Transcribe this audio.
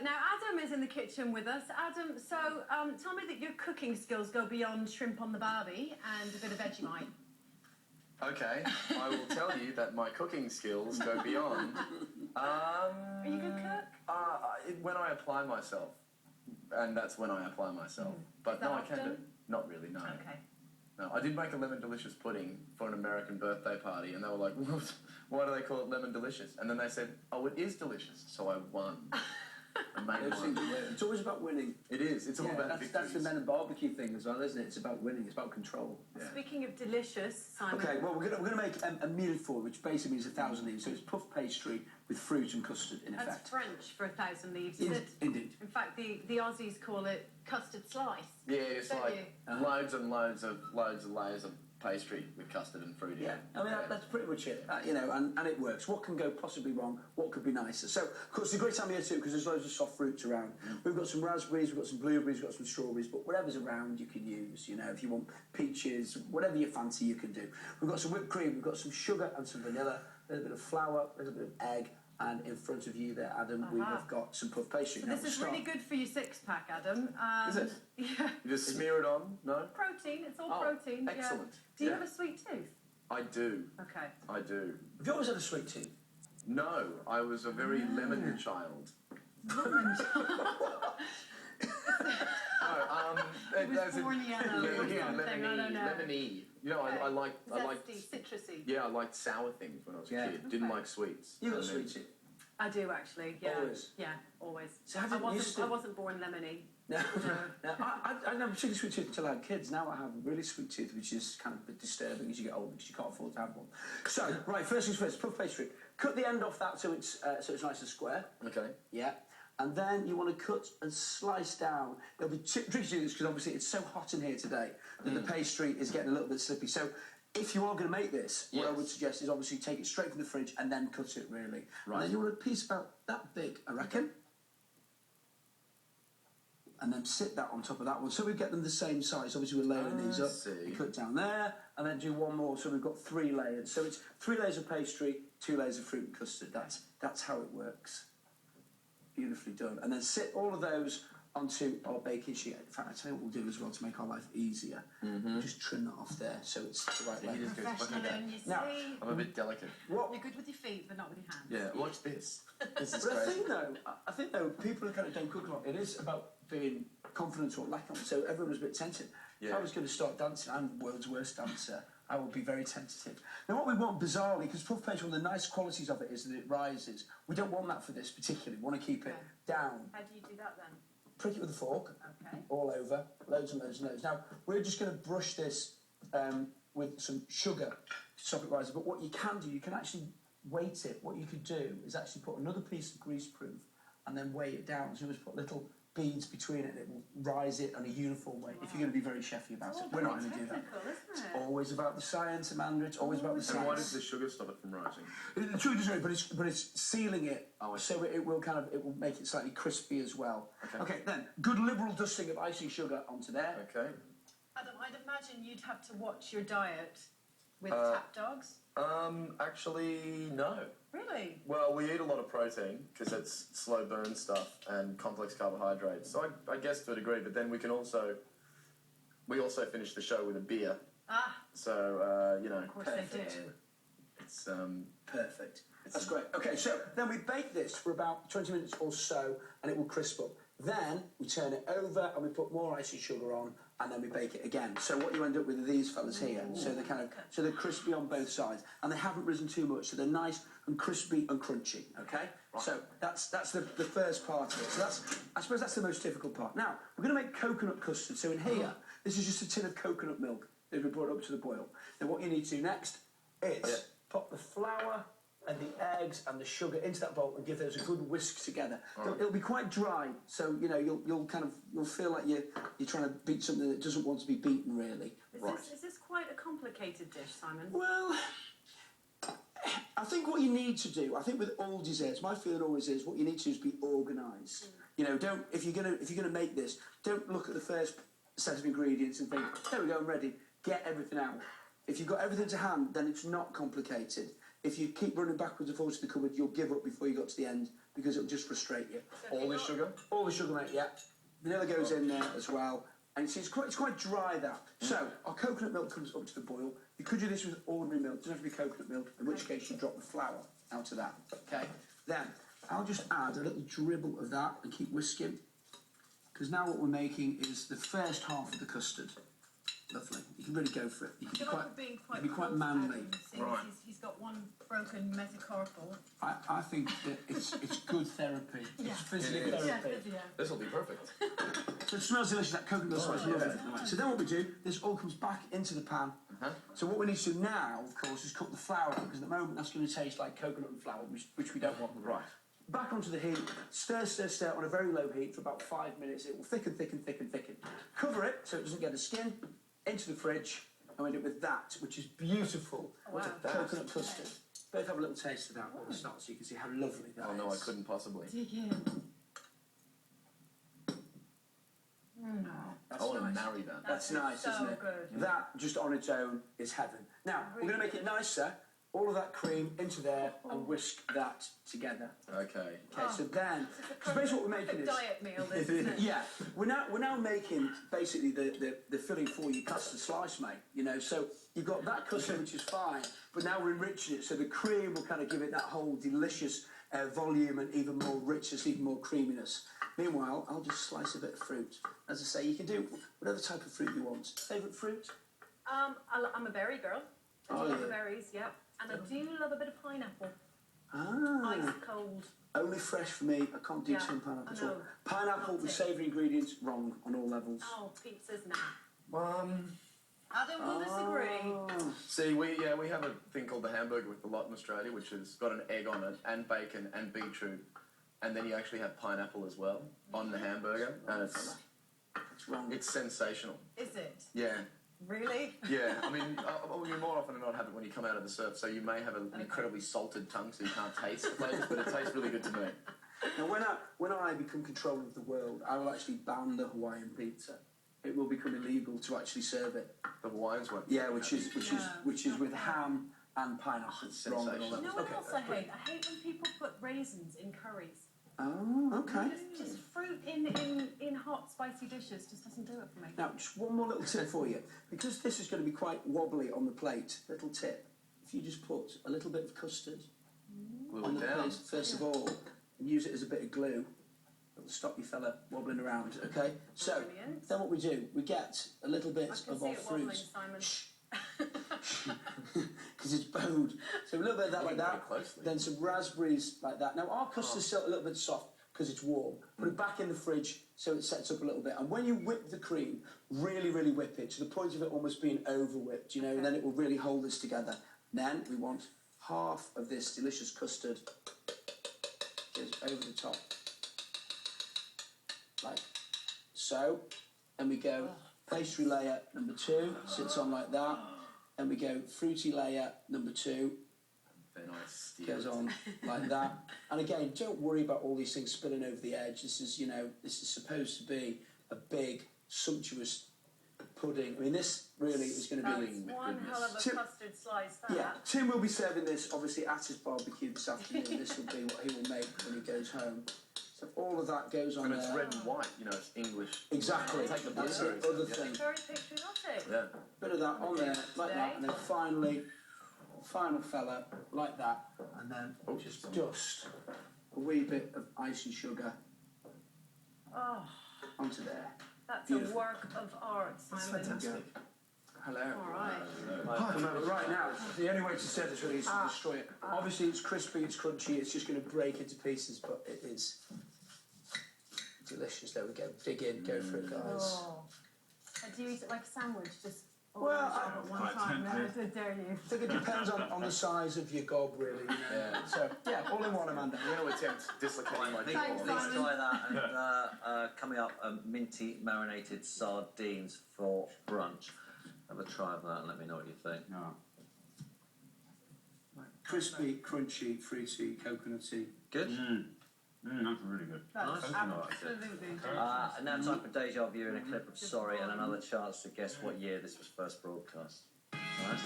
Now, Adam is in the kitchen with us. Adam, so tell me that your cooking skills go beyond shrimp on the barbie and a bit of Vegemite. Okay, I will tell you that my cooking skills go beyond. Are you a good cook? When I apply myself, and that's when I apply myself. But no, I can do. Not really, no. Okay. No, I did make a lemon delicious pudding for an American birthday party, and they were like, "Why do they call it lemon delicious?" And then they said, "Oh, it is delicious." So I won. It's always about winning. It is. It's all about victories. That's the men and barbecue thing as well, isn't it? It's about winning. It's about control. Yeah. Speaking of delicious, Simon. Okay, well, we're gonna make a meal for it, which basically means 1,000 leaves. So it's puff pastry with fruit and custard in effect. That's French for 1,000 leaves. Indeed. In fact, the Aussies call it custard slice. Yeah, it's like loads and loads of layers of pastry with custard and fruit in it. I mean, that's pretty much it, and it works. What can go possibly wrong? What could be nicer? So, of course, it's a great time of year too, because there's loads of soft fruits around. We've got some raspberries, we've got some blueberries, we've got some strawberries, but whatever's around you can use, if you want peaches, whatever you fancy you can do. We've got some whipped cream, we've got some sugar and some vanilla, a little bit of flour, a little bit of egg, and in front of you there, Adam, we have got some puff pastry. So this is really good for your six-pack, Adam. Is it? Yeah. You just smear it on? No? Protein, it's all protein. Excellent. Yeah. Do you have a sweet tooth? I do. Okay. I do. Have you always had a sweet tooth? No, I was a very lemon child. Lemon child? He was born yellow or something, I don't know. Lemony. I like citrusy. Yeah, I liked sour things when I was a kid. Didn't like sweets. You got a sweet tooth? I do actually. Yeah. Always. Yeah, always. So I wasn't born lemony. No. I never took a sweet tooth until I had kids. Now I have a really sweet tooth, which is kind of a bit disturbing as you get older because you can't afford to have one. So, right, first things first, puff pastry. Cut the end off that so it's nice and square. Okay. Yeah. And then you want to cut and slice down. It'll be tricky to do this because obviously it's so hot in here today that the pastry is getting a little bit slippy. So if you are going to make this, what I would suggest is obviously take it straight from the fridge and then cut it really. Right. And then you want a piece about that big, I reckon. And then sit that on top of that one. So we get them the same size. Obviously we're layering these up. You cut down there and then do one more. So we've got 3 layers. So it's 3 layers of pastry, 2 layers of fruit and custard. That's how it works. Beautifully done. And then sit all of those onto our baking sheet. In fact, I'll tell you what we'll do as well to make our life easier. Just trim that off there so it's the right length. Now, I'm a bit delicate. You're good with your feet, but not with your hands. Yeah, watch this. This is but crazy. I think though, people who kind of don't cook a lot, it is about being confident or lack of. So everyone was a bit tentative. If I was going to start dancing, I'm the world's worst dancer. I would be very tentative. Now what we want, bizarrely, because puff pastry, one of the nice qualities of it is that it rises. We don't want that for this particularly. We want to keep it down. How do you do that then? Prick it with a fork, okay, all over, loads and loads and loads. Now, we're just going to brush this with some sugar to stop it rising. But what you can do, you can actually weight it. What you could do is actually put another piece of greaseproof and then weigh it down. So you just put little beads between it and it will rise it on a uniform way. If you're going to be very chefy about it, we're not going to do that. It's always about the science, Amanda. It's always about the science. And why does the sugar stop it from rising? The sugar doesn't, but it's sealing it, so it will make it slightly crispy as well. Okay, then good liberal dusting of icing sugar onto there. Okay. Adam, I'd imagine you'd have to watch your diet with tap dogs. Actually, no. Really? Well, we eat a lot of protein because it's slow burn stuff and complex carbohydrates. So I guess to a degree, but then we also finish the show with a beer. So Of course they do. It's perfect. That's great. Okay, so then we bake this for about 20 minutes or so, and it will crisp up. Then we turn it over and we put more icing sugar on, and then we bake it again. So what you end up with are these fellas here. So they're crispy on both sides, and they haven't risen too much, so they're nice and crispy and crunchy. Okay. Right. So that's the first part of it. So I suppose that's the most difficult part. Now we're going to make coconut custard. So in here, this is just a tin of coconut milk that we brought up to the boil. Now what you need to do next is pop the flour and the eggs and the sugar into that bowl and give those a good whisk together. It'll be quite dry, so you'll feel like you're trying to beat something that doesn't want to be beaten really. Is this quite a complicated dish, Simon? Well, I think what you need to do, I think with all desserts, my feeling always is what you need to do is be organised. If you're gonna make this, don't look at the first set of ingredients and think, there we go, I'm ready. Get everything out. If you've got everything to hand, then it's not complicated. If you keep running backwards and forwards to the cupboard, you'll give up before you got to the end because it'll just frustrate you. All this sugar? All the sugar, mate, yeah. Vanilla goes in there as well. And you see, it's quite dry, that. So, our coconut milk comes up to the boil. You could do this with ordinary milk. It doesn't have to be coconut milk, in which case you drop the flour out of that, okay? Then, I'll just add a little dribble of that and keep whisking. Because now what we're making is the first half of the custard. Lovely. You can really go for it. You can be quite manly. Right. He's got one broken metacarpal. I think that it's good therapy. Yeah. It's physical therapy. Yeah. This will be perfect. So it smells delicious, that coconut milk smells lovely. Right. So then what we do, this all comes back into the pan. So what we need to do now, of course, is cook the flour out, because at the moment that's going to taste like coconut and flour, which we don't want. Right. Back onto the heat, stir on a very low heat for about 5 minutes. It will thicken. Cover it so it doesn't get the skin, into the fridge, and we end up with that, which is beautiful. Oh, wow. Coconut custard. Both have a little taste of that at the start, so you can see how lovely that is. Oh no, I couldn't possibly. Dig in. That's I want to nice. marry that. That's nice, so isn't it? good. That, just on its own, is heaven. Now, we're going to make it nicer. All of that cream into there and whisk that together. Okay. Okay, so then, because basically what we're making is... diet meal, this, isn't it? Yeah, we're now making basically the filling for your custard slice, mate. You know, so you've got that custard, which is fine, but now we're enriching it, so the cream will kind of give it that whole delicious volume and even more richness, even more creaminess. Meanwhile, I'll just slice a bit of fruit. As I say, you can do whatever type of fruit you want. Favourite fruit? I'm a berry girl. I do love the berries, yep. And I do love a bit of pineapple. Ice cold. Only fresh for me. I can't do too pineapple at all. Pineapple with savoury ingredients, wrong on all levels. Oh, pizza's nah. Adam will disagree. See, we have a thing called the hamburger with the lot in Australia, which has got an egg on it, and bacon, and beetroot, and then you actually have pineapple as well on the hamburger, and it's wrong. It's sensational. Is it? Yeah. Really? Yeah, I mean, you more often than not have it when you come out of the surf, so you may have an incredibly salted tongue, so you can't taste the flavours, but it tastes really good to me. Now, when I become controller of the world, I will actually ban the Hawaiian pizza. It will become illegal to actually serve it. The Hawaiians one. Yeah, which is with ham and pineapple. Sensational. You know what else I hate? I hate when people put raisins in curries. Oh, okay. Just fruit in hot, spicy dishes just doesn't do it for me. Now, just one more little tip for you. Because this is going to be quite wobbly on the plate, little tip. If you just put a little bit of custard on the plate, first of all, and use it as a bit of glue, it'll stop your fella wobbling around, okay? So, then what we do, we get a little bit of our fruit. Because it's bowed. So a little bit of that like that, then some raspberries like that. Now our custard's still a little bit soft because it's warm. Put it back in the fridge so it sets up a little bit. And when you whip the cream, really, really whip it to the point of it almost being over-whipped, you know, and then it will really hold this together. Then we want half of this delicious custard goes over the top. Like so. And we go pastry layer number 2, sits on like that. And we go fruity layer number 2, Very nice. goes on like that. And again, don't worry about all these things spilling over the edge. This is, you know, this is supposed to be a big, sumptuous pudding. I mean, this really is going to be... That's one hell of a custard slice, that. Yeah, Tim will be serving this, obviously, at his barbecue this afternoon. This will be what he will make when he goes home. So all of that goes on and there. it's red and white, you know, it's English. Exactly. Take the That's the other thing. Very patriotic. Yeah. Bit of that on there, like that, and then finally, final fella, like that, and then just dust a wee bit of icing sugar onto there. That's Beautiful. a work of art, Simon. That's fantastic. Hello. All right. Right now, the only way to serve this really is to destroy it. Obviously, it's crispy, it's crunchy, it's just going to break into pieces, but it is delicious. There we go. Dig in, go for it, guys. Oh. Do you eat it like a sandwich? Just Well, at one time? No, I dare you. I think it depends on the size of your gob, really. You know? Yeah. So, yeah, all in one, Amanda. I'm going to attempt dislocating my jaw. Thanks, Please try that. And coming up, minty marinated sardines for brunch. Have a try of that and let me know what you think. Crispy, crunchy, fruity, coconutty. Good? That's really good. That's Nice. absolutely And now time for Deja Vu and a clip of Sorry and another chance to guess what year this was first broadcast. All right?